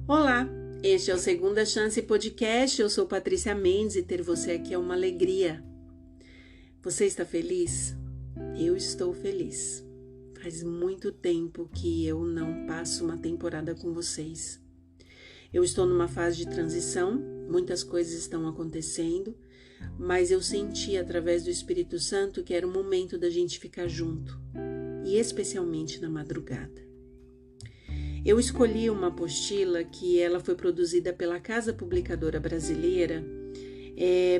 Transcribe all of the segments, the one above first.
Olá, este é o Segunda Chance Podcast. Eu sou Patrícia Mendes e ter você aqui é uma alegria. Você está feliz? Eu estou feliz. Faz muito tempo que eu não passo uma temporada com vocês. Eu estou numa fase de transição, muitas coisas estão acontecendo, mas eu senti através do Espírito Santo que era o momento da gente ficar junto, e especialmente na madrugada. Eu escolhi uma apostila que ela foi produzida pela Casa Publicadora Brasileira,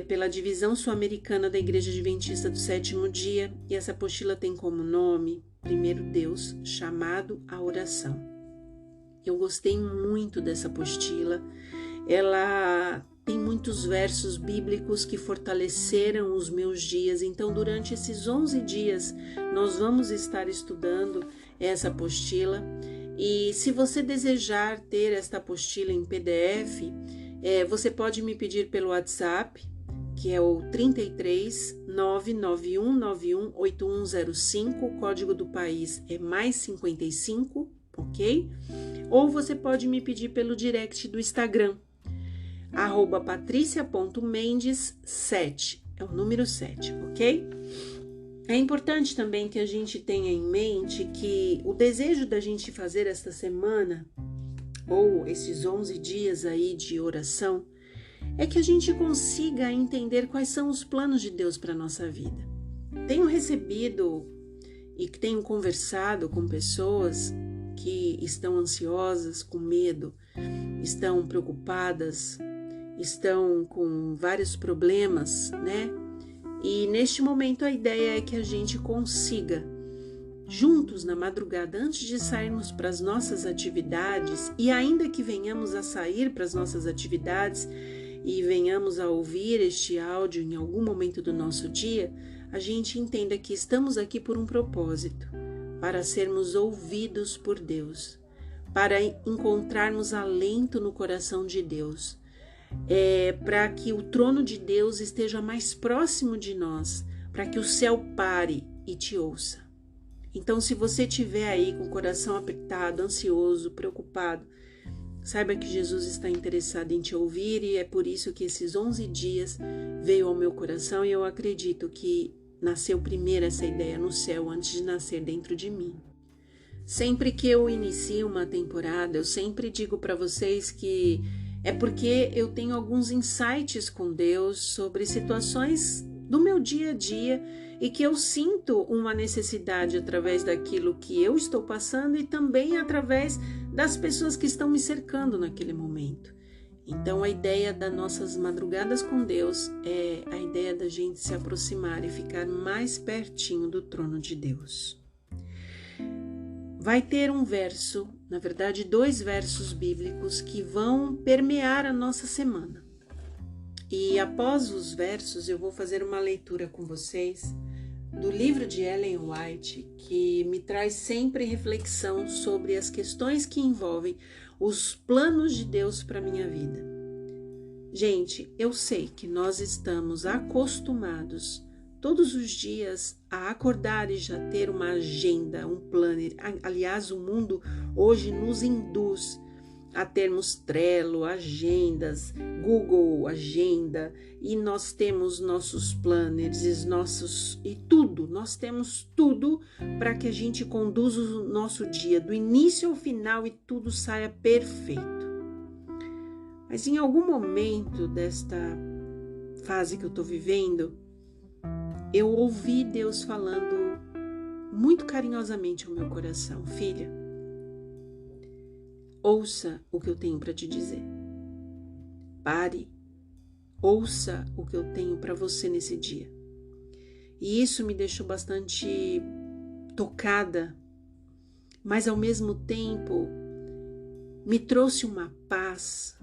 pela Divisão Sul-Americana da Igreja Adventista do Sétimo Dia, e essa apostila tem como nome Primeiro Deus, chamado à oração. Eu gostei muito dessa apostila, ela tem muitos versos bíblicos que fortaleceram os meus dias, então durante esses 11 dias nós vamos estar estudando essa apostila. E se você desejar ter esta apostila em PDF, você pode me pedir pelo WhatsApp, que é o 33 991 91 8105, o código do país é mais 55, ok? Ou você pode me pedir pelo direct do Instagram, @patricia.mendes7, é o número 7, ok? É importante também que a gente tenha em mente que o desejo da gente fazer esta semana, ou esses 11 dias aí de oração, é que a gente consiga entender quais são os planos de Deus para a nossa vida. Tenho recebido e tenho conversado com pessoas que estão ansiosas, com medo, estão preocupadas, estão com vários problemas, né? E neste momento a ideia é que a gente consiga, juntos na madrugada, antes de sairmos para as nossas atividades, e ainda que venhamos a sair para as nossas atividades e venhamos a ouvir este áudio em algum momento do nosso dia, a gente entenda que estamos aqui por um propósito, para sermos ouvidos por Deus, para encontrarmos alento no coração de Deus, para que o trono de Deus esteja mais próximo de nós, para que o céu pare e te ouça. Então, se você estiver aí com o coração apertado, ansioso, preocupado, saiba que Jesus está interessado em te ouvir, e é por isso que esses 11 dias veio ao meu coração, e eu acredito que nasceu primeiro essa ideia no céu antes de nascer dentro de mim. Sempre que eu inicio uma temporada, eu sempre digo para vocês que é porque eu tenho alguns insights com Deus sobre situações do meu dia a dia e que eu sinto uma necessidade através daquilo que eu estou passando e também através das pessoas que estão me cercando naquele momento. Então a ideia das nossas madrugadas com Deus é a ideia da gente se aproximar e ficar mais pertinho do trono de Deus. Vai ter um verso, na verdade 2 versos bíblicos que vão permear a nossa semana. E após os versos eu vou fazer uma leitura com vocês do livro de Ellen White, que me traz sempre reflexão sobre as questões que envolvem os planos de Deus para a minha vida. Gente, eu sei que nós estamos acostumados todos os dias a acordar e já ter uma agenda, um planner. Aliás, o mundo hoje nos induz a termos Trello, agendas, Google Agenda, e nós temos nossos planners, nós temos tudo para que a gente conduza o nosso dia do início ao final e tudo saia perfeito. Mas em algum momento desta fase que eu estou vivendo, eu ouvi Deus falando muito carinhosamente ao meu coração: filha, ouça o que eu tenho para te dizer. Pare, ouça o que eu tenho para você nesse dia. E isso me deixou bastante tocada, mas ao mesmo tempo me trouxe uma paz,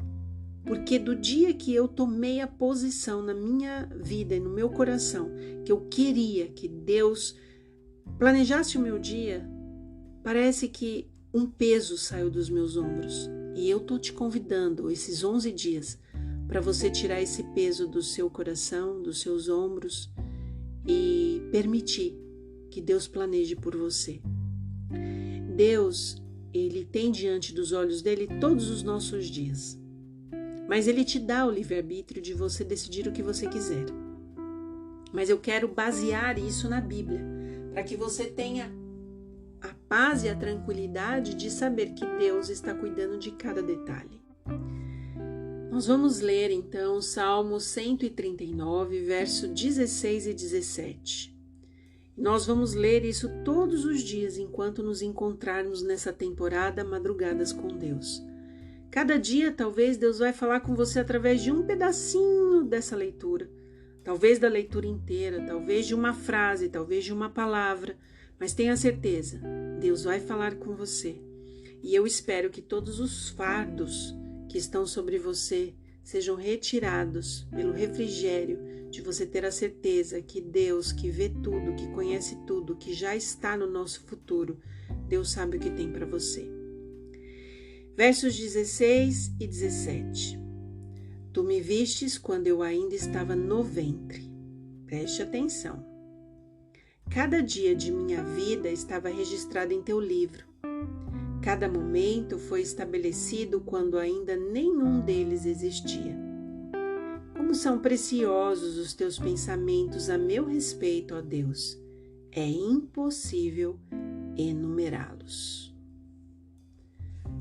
porque do dia que eu tomei a posição na minha vida e no meu coração que eu queria que Deus planejasse o meu dia, parece que um peso saiu dos meus ombros. E eu estou te convidando esses 11 dias para você tirar esse peso do seu coração, dos seus ombros, e permitir que Deus planeje por você. Deus ele tem diante dos olhos dele todos os nossos dias. Mas ele te dá o livre-arbítrio de você decidir o que você quiser. Mas eu quero basear isso na Bíblia, para que você tenha a paz e a tranquilidade de saber que Deus está cuidando de cada detalhe. Nós vamos ler então Salmo 139, verso 16 e 17. Nós vamos ler isso todos os dias enquanto nos encontrarmos nessa temporada Madrugadas com Deus. Cada dia, talvez, Deus vai falar com você através de um pedacinho dessa leitura, talvez da leitura inteira, talvez de uma frase, talvez de uma palavra, mas tenha certeza, Deus vai falar com você. E eu espero que todos os fardos que estão sobre você sejam retirados pelo refrigério de você ter a certeza que Deus, que vê tudo, que conhece tudo, que já está no nosso futuro, Deus sabe o que tem para você. Versos 16 e 17. Tu me vistes quando eu ainda estava no ventre. Preste atenção. Cada dia de minha vida estava registrado em teu livro. Cada momento foi estabelecido quando ainda nenhum deles existia. Como são preciosos os teus pensamentos a meu respeito, ó Deus. É impossível enumerá-los.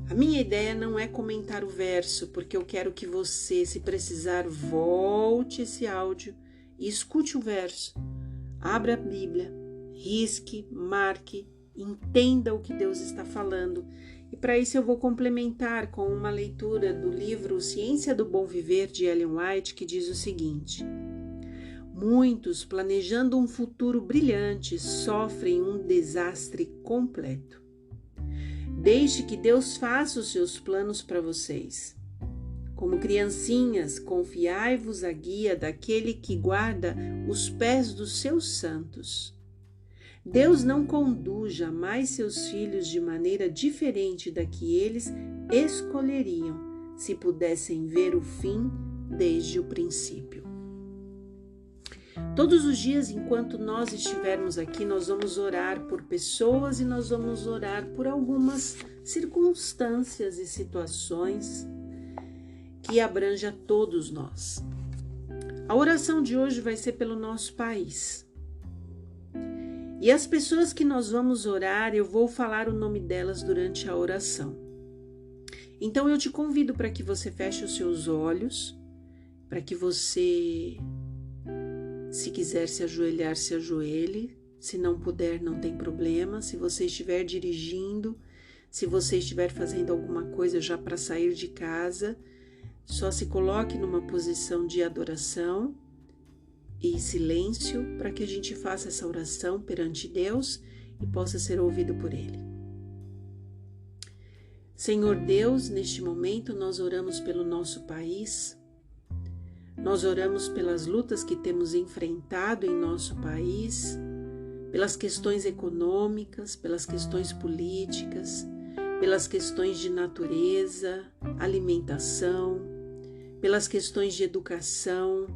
A minha ideia não é comentar o verso, porque eu quero que você, se precisar, volte esse áudio e escute o verso. Abra a Bíblia, risque, marque, entenda o que Deus está falando. E para isso eu vou complementar com uma leitura do livro Ciência do Bom Viver, de Ellen White, que diz o seguinte: muitos, planejando um futuro brilhante, sofrem um desastre completo. Deixe que Deus faça os seus planos para vocês. Como criancinhas, confiai-vos à guia daquele que guarda os pés dos seus santos. Deus não conduz jamais seus filhos de maneira diferente da que eles escolheriam, se pudessem ver o fim desde o princípio. Todos os dias, enquanto nós estivermos aqui, nós vamos orar por pessoas e nós vamos orar por algumas circunstâncias e situações que abrangem a todos nós. A oração de hoje vai ser pelo nosso país. E as pessoas que nós vamos orar, eu vou falar o nome delas durante a oração. Então eu te convido para que você feche os seus olhos, para que você, se quiser se ajoelhar, se ajoelhe. Se não puder, não tem problema. Se você estiver dirigindo, se você estiver fazendo alguma coisa já para sair de casa, só se coloque numa posição de adoração e silêncio para que a gente faça essa oração perante Deus e possa ser ouvido por Ele. Senhor Deus, neste momento nós oramos pelo nosso país, nós oramos pelas lutas que temos enfrentado em nosso país, pelas questões econômicas, pelas questões políticas, pelas questões de natureza, alimentação, pelas questões de educação.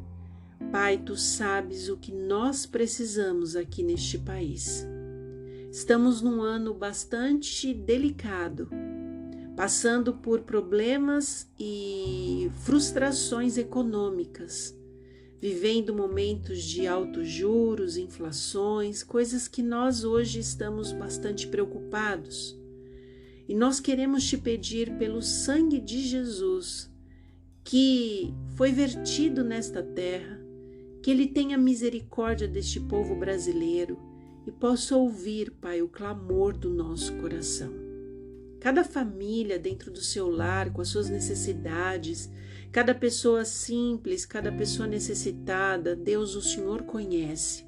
Pai, Tu sabes o que nós precisamos aqui neste país. Estamos num ano bastante delicado, passando por problemas e frustrações econômicas, vivendo momentos de altos juros, inflações, coisas que nós hoje estamos bastante preocupados. E nós queremos Te pedir pelo sangue de Jesus, que foi vertido nesta terra, que Ele tenha misericórdia deste povo brasileiro e possa ouvir, Pai, o clamor do nosso coração. Cada família dentro do seu lar, com as suas necessidades, cada pessoa simples, cada pessoa necessitada, Deus, o Senhor conhece.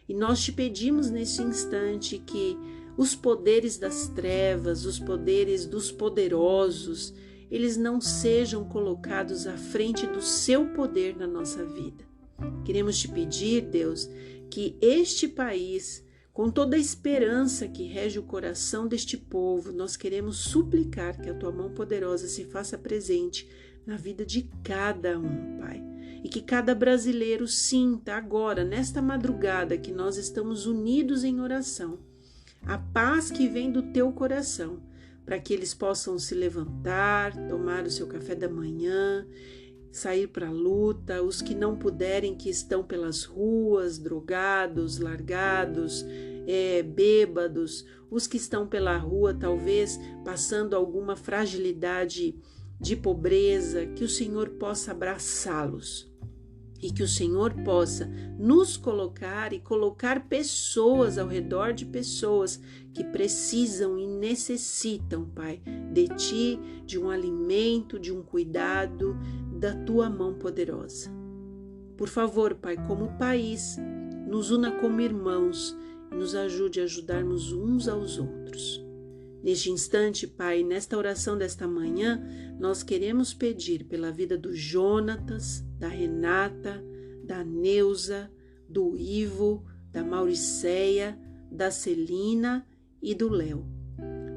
E nós Te pedimos nesse instante que os poderes das trevas, os poderes dos poderosos, eles não sejam colocados à frente do Seu poder na nossa vida. Queremos Te pedir, Deus, que este país, com toda a esperança que rege o coração deste povo, nós queremos suplicar que a Tua mão poderosa se faça presente na vida de cada um, Pai. E que cada brasileiro sinta agora, nesta madrugada que nós estamos unidos em oração, a paz que vem do Teu coração, para que eles possam se levantar, tomar o seu café da manhã, sair para a luta, os que não puderem, que estão pelas ruas, drogados, largados, bêbados, os que estão pela rua talvez passando alguma fragilidade de pobreza, que o Senhor possa abraçá-los e que o Senhor possa nos colocar e colocar pessoas ao redor de pessoas que precisam e necessitam, Pai, de Ti, de um alimento, de um cuidado, da Tua mão poderosa. Por favor, Pai, como país, nos una como irmãos e nos ajude a ajudarmos uns aos outros. Neste instante, Pai, nesta oração desta manhã, nós queremos pedir pela vida do Jonatas, da Renata, da Neuza, do Ivo, da Mauriceia, da Celina e do Léo.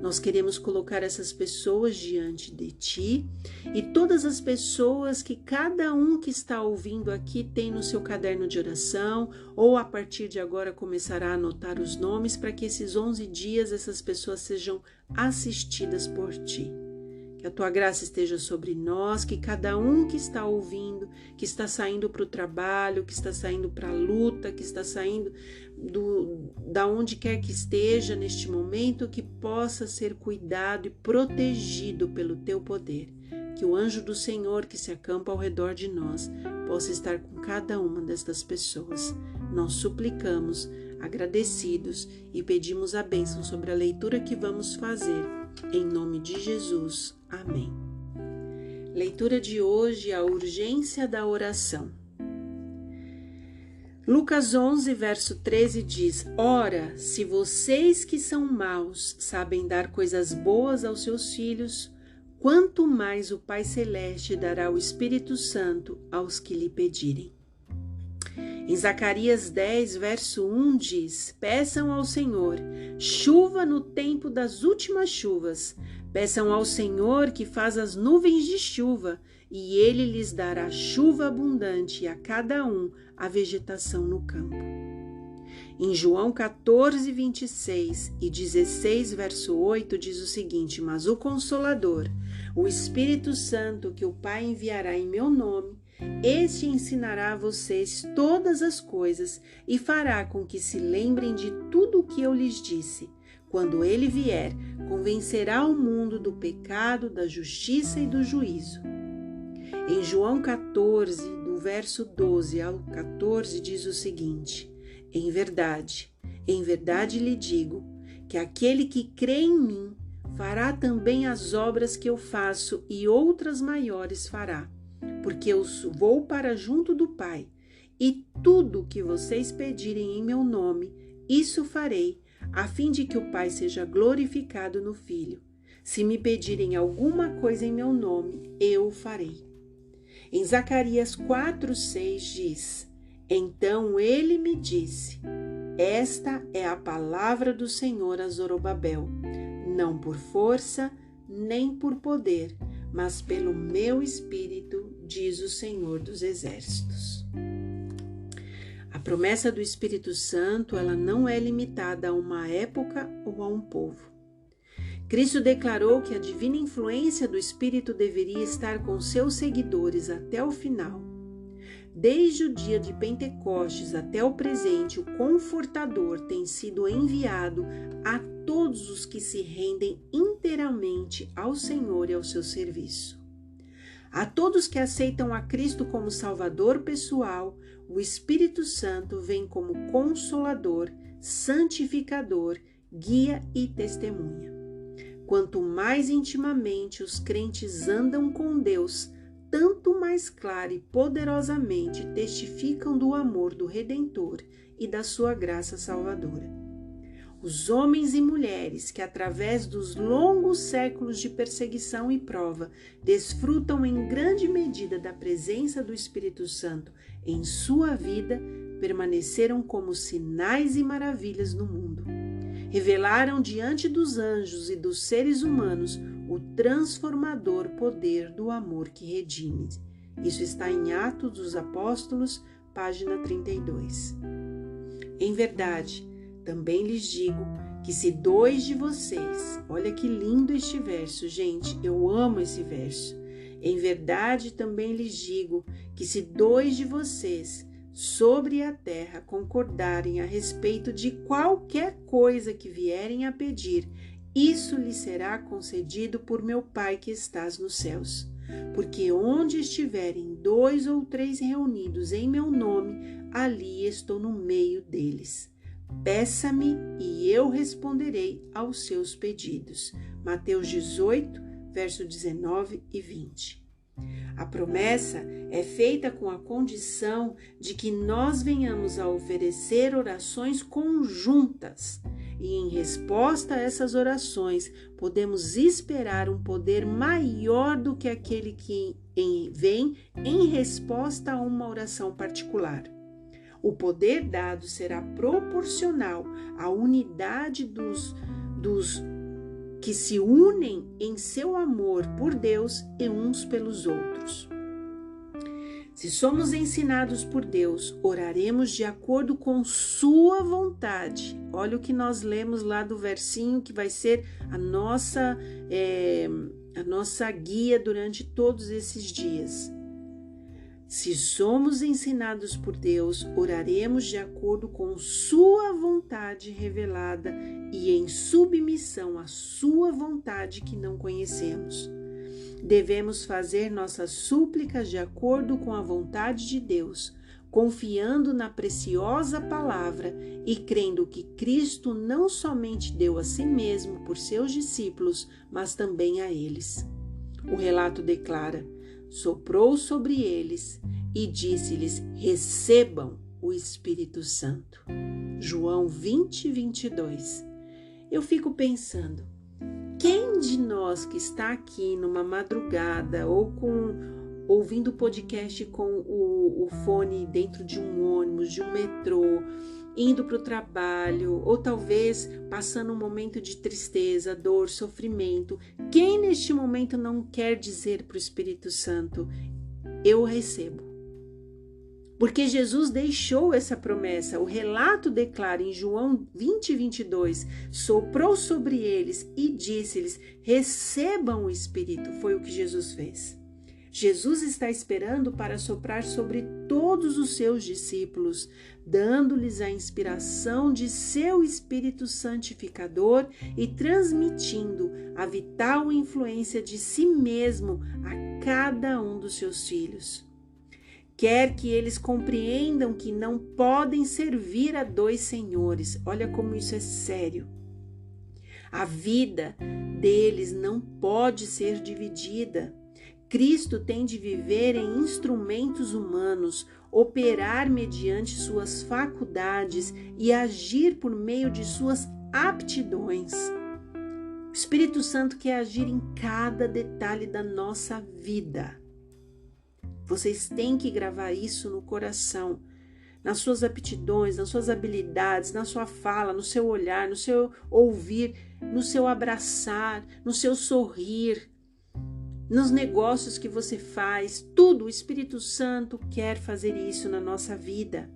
Nós queremos colocar essas pessoas diante de Ti e todas as pessoas que cada um que está ouvindo aqui tem no seu caderno de oração ou a partir de agora começará a anotar os nomes para que esses 11 dias essas pessoas sejam assistidas por Ti. Que a Tua graça esteja sobre nós, que cada um que está ouvindo, que está saindo para o trabalho, que está saindo para a luta, que está saindo da onde quer que esteja neste momento, que possa ser cuidado e protegido pelo Teu poder. Que o anjo do Senhor que se acampa ao redor de nós possa estar com cada uma destas pessoas. Nós suplicamos, agradecidos e pedimos a bênção sobre a leitura que vamos fazer. Em nome de Jesus. Amém. Leitura de hoje, a urgência da oração. Lucas 11, verso 13 diz: Ora, se vocês que são maus sabem dar coisas boas aos seus filhos, quanto mais o Pai Celeste dará o Espírito Santo aos que lhe pedirem. Em Zacarias 10, verso 1 diz: Peçam ao Senhor chuva no tempo das últimas chuvas. Peçam ao Senhor que faz as nuvens de chuva, e Ele lhes dará chuva abundante, e a cada um a vegetação no campo. Em João 14, 26 e 16, verso 8, diz o seguinte: Mas o Consolador, o Espírito Santo, que o Pai enviará em meu nome, este ensinará a vocês todas as coisas e fará com que se lembrem de tudo o que eu lhes disse. Quando ele vier, convencerá o mundo do pecado, da justiça e do juízo. Em João 14, do verso 12 ao 14, diz o seguinte: em verdade lhe digo, que aquele que crê em mim fará também as obras que eu faço e outras maiores fará, porque eu vou para junto do Pai, e tudo que vocês pedirem em meu nome, isso farei, a fim de que o Pai seja glorificado no Filho. Se me pedirem alguma coisa em meu nome, eu o farei. Em Zacarias 4:6 diz: Então ele me disse: Esta é a palavra do Senhor a Zorobabel, não por força, nem por poder, mas pelo meu Espírito, diz o Senhor dos Exércitos. A promessa do Espírito Santo, ela não é limitada a uma época ou a um povo. Cristo declarou que a divina influência do Espírito deveria estar com seus seguidores até o final. Desde o dia de Pentecostes até o presente, o Confortador tem sido enviado a todos os que se rendem inteiramente ao Senhor e ao seu serviço. A todos que aceitam a Cristo como Salvador pessoal, o Espírito Santo vem como Consolador, Santificador, Guia e Testemunha. Quanto mais intimamente os crentes andam com Deus, tanto mais clara e poderosamente testificam do amor do Redentor e da sua graça salvadora. Os homens e mulheres que, através dos longos séculos de perseguição e prova, desfrutam em grande medida da presença do Espírito Santo em sua vida, permaneceram como sinais e maravilhas no mundo. Revelaram diante dos anjos e dos seres humanos o transformador poder do amor que redime. Isso está em Atos dos Apóstolos, página 32. Em verdade, também lhes digo que se 2 de vocês, olha que lindo este verso, gente, eu amo esse verso. Em verdade também lhes digo que se 2 de vocês sobre a terra concordarem a respeito de qualquer coisa que vierem a pedir, isso lhes será concedido por meu Pai que estás nos céus. Porque onde estiverem 2 ou 3 reunidos em meu nome, ali estou no meio deles. Peça-me e eu responderei aos seus pedidos. Mateus 18, verso 19 e 20. A promessa é feita com a condição de que nós venhamos a oferecer orações conjuntas e, em resposta a essas orações, podemos esperar um poder maior do que aquele que vem em resposta a uma oração particular. O poder dado será proporcional à unidade dos que se unem em seu amor por Deus e uns pelos outros. Se somos ensinados por Deus, oraremos de acordo com sua vontade. Olha o que nós lemos lá do versinho que vai ser a nossa guia durante todos esses dias. Se somos ensinados por Deus, oraremos de acordo com sua vontade revelada e em submissão à sua vontade que não conhecemos. Devemos fazer nossas súplicas de acordo com a vontade de Deus, confiando na preciosa palavra e crendo que Cristo não somente deu a si mesmo por seus discípulos, mas também a eles. O relato declara: soprou sobre eles e disse-lhes: recebam o Espírito Santo. João 20, 22. Eu fico pensando, quem de nós que está aqui numa madrugada ou ouvindo o podcast com o fone dentro de um ônibus, de um metrô, indo para o trabalho, ou talvez passando um momento de tristeza, dor, sofrimento, quem neste momento não quer dizer para o Espírito Santo: eu recebo? Porque Jesus deixou essa promessa. O relato declara em João 20, 22, soprou sobre eles e disse-lhes: recebam o Espírito. Foi o que Jesus fez. Jesus está esperando para soprar sobre todos os seus discípulos, dando-lhes a inspiração de seu Espírito Santificador e transmitindo a vital influência de si mesmo a cada um dos seus filhos. Quer que eles compreendam que não podem servir a 2 senhores. Olha como isso é sério. A vida deles não pode ser dividida. Cristo tem de viver em instrumentos humanos, operar mediante suas faculdades e agir por meio de suas aptidões. O Espírito Santo quer agir em cada detalhe da nossa vida. Vocês têm que gravar isso no coração, nas suas aptidões, nas suas habilidades, na sua fala, no seu olhar, no seu ouvir, no seu abraçar, no seu sorrir, nos negócios que você faz. Tudo, o Espírito Santo quer fazer isso na nossa vida.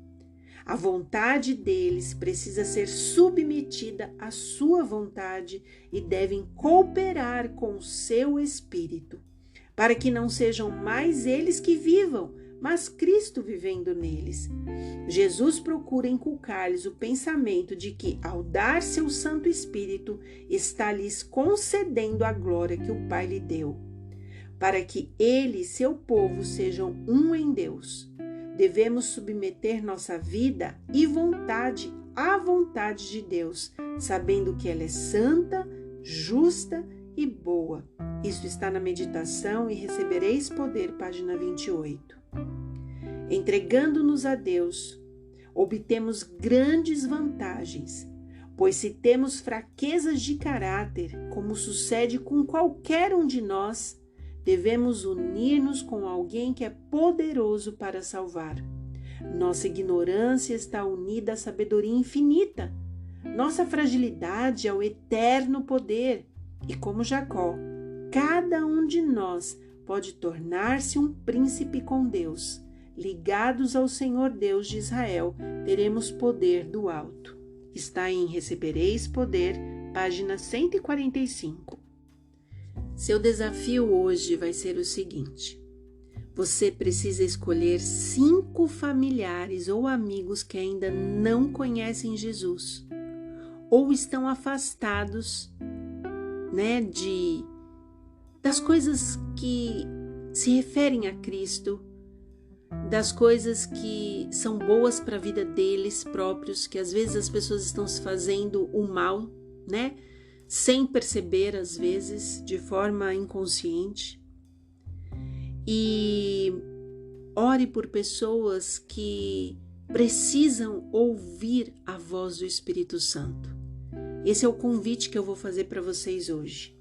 A vontade deles precisa ser submetida à sua vontade e devem cooperar com o seu Espírito, para que não sejam mais eles que vivam, mas Cristo vivendo neles. Jesus procura inculcar-lhes o pensamento de que, ao dar seu Santo Espírito, está lhes concedendo a glória que o Pai lhe deu, para que ele e seu povo sejam um em Deus. Devemos submeter nossa vida e vontade à vontade de Deus, sabendo que ela é santa, justa e boa. Isso está na meditação e recebereis poder, página 28. Entregando-nos a Deus, obtemos grandes vantagens, pois se temos fraquezas de caráter, como sucede com qualquer um de nós, devemos unir-nos com alguém que é poderoso para salvar. Nossa ignorância está unida à sabedoria infinita. Nossa fragilidade ao eterno poder. E como Jacó, cada um de nós pode tornar-se um príncipe com Deus. Ligados ao Senhor Deus de Israel, teremos poder do alto. Está em Recebereis Poder, página 145. Seu desafio hoje vai ser o seguinte: você precisa escolher 5 familiares ou amigos que ainda não conhecem Jesus ou estão afastados, das coisas que se referem a Cristo, das coisas que são boas para a vida deles próprios, que às vezes as pessoas estão se fazendo o mal, sem perceber, às vezes, de forma inconsciente. E ore por pessoas que precisam ouvir a voz do Espírito Santo. Esse é o convite que eu vou fazer para vocês hoje.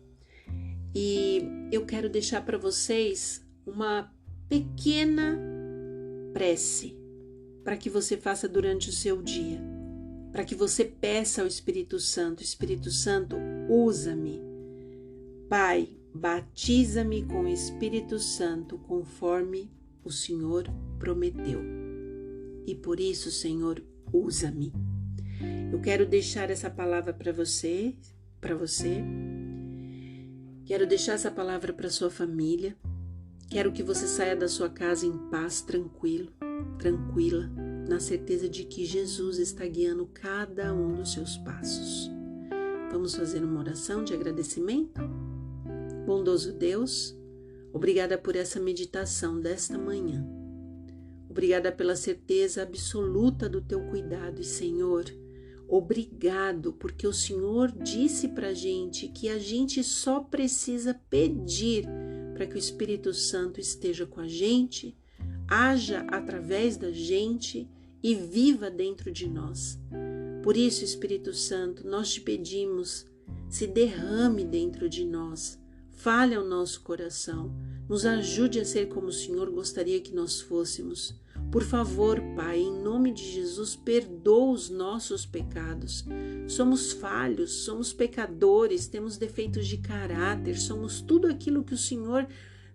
E eu quero deixar para vocês uma pequena prece para que você faça durante o seu dia, para que você peça ao Espírito Santo: Espírito Santo, usa-me. Pai, batiza-me com o Espírito Santo conforme o Senhor prometeu. E por isso, Senhor, usa-me. Eu quero deixar essa palavra para você. Quero deixar essa palavra para sua família. Quero que você saia da sua casa em paz, tranquila, na certeza de que Jesus está guiando cada um dos seus passos. Vamos fazer uma oração de agradecimento? Bondoso Deus, obrigada por essa meditação desta manhã. Obrigada pela certeza absoluta do teu cuidado e, Senhor, obrigado porque o Senhor disse pra gente que a gente só precisa pedir para que o Espírito Santo esteja com a gente, haja através da gente e viva dentro de nós. Por isso, Espírito Santo, nós te pedimos, se derrame dentro de nós, fale ao nosso coração, nos ajude a ser como o Senhor gostaria que nós fôssemos. Por favor, Pai, em nome de Jesus, perdoa os nossos pecados. Somos falhos, somos pecadores, temos defeitos de caráter, somos tudo aquilo que o Senhor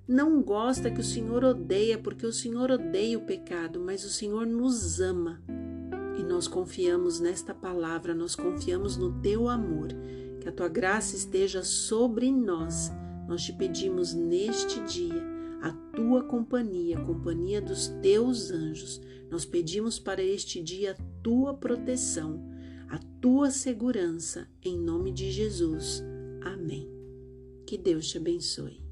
não gosta, que o Senhor odeia, porque o Senhor odeia o pecado, mas o Senhor nos ama. E nós confiamos nesta palavra, nós confiamos no teu amor, que a tua graça esteja sobre nós. Nós te pedimos neste dia a tua companhia, a companhia dos teus anjos. Nós pedimos para este dia a tua proteção, a tua segurança, em nome de Jesus. Amém. Que Deus te abençoe.